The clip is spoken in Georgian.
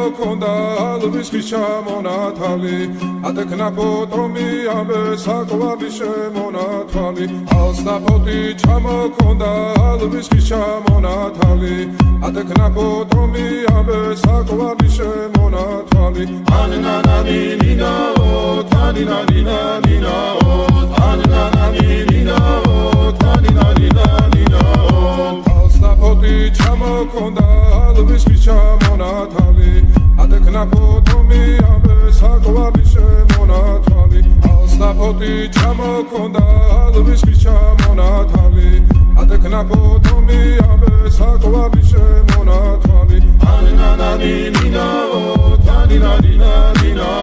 ჩამოქონდა ალვის ხის ჩამონათალი ატექნა ფოტომი ამე საკვარი შემონათვალი ალსნაფოთი ჩამოქონდა ალვის ხის ჩამონათალი ატექნა ფოტომი ამე საკვარი შემონათვალი ანანანინინაო თანინანინანინაო ანანანინინაო თანინანინანინაო ალსნაფოთი ჩამოქონდა ალვის ხის ჩამონათალი ატექნა ფოტომი ამე საკვარი შემონათვალი ალსნაფოთი ჩამოქონდა ალვის ხის ჩამონათალი ატექნა ფოტომი ამე საკვარი შემონათვალი ანანანინინაო თანინანინანინაო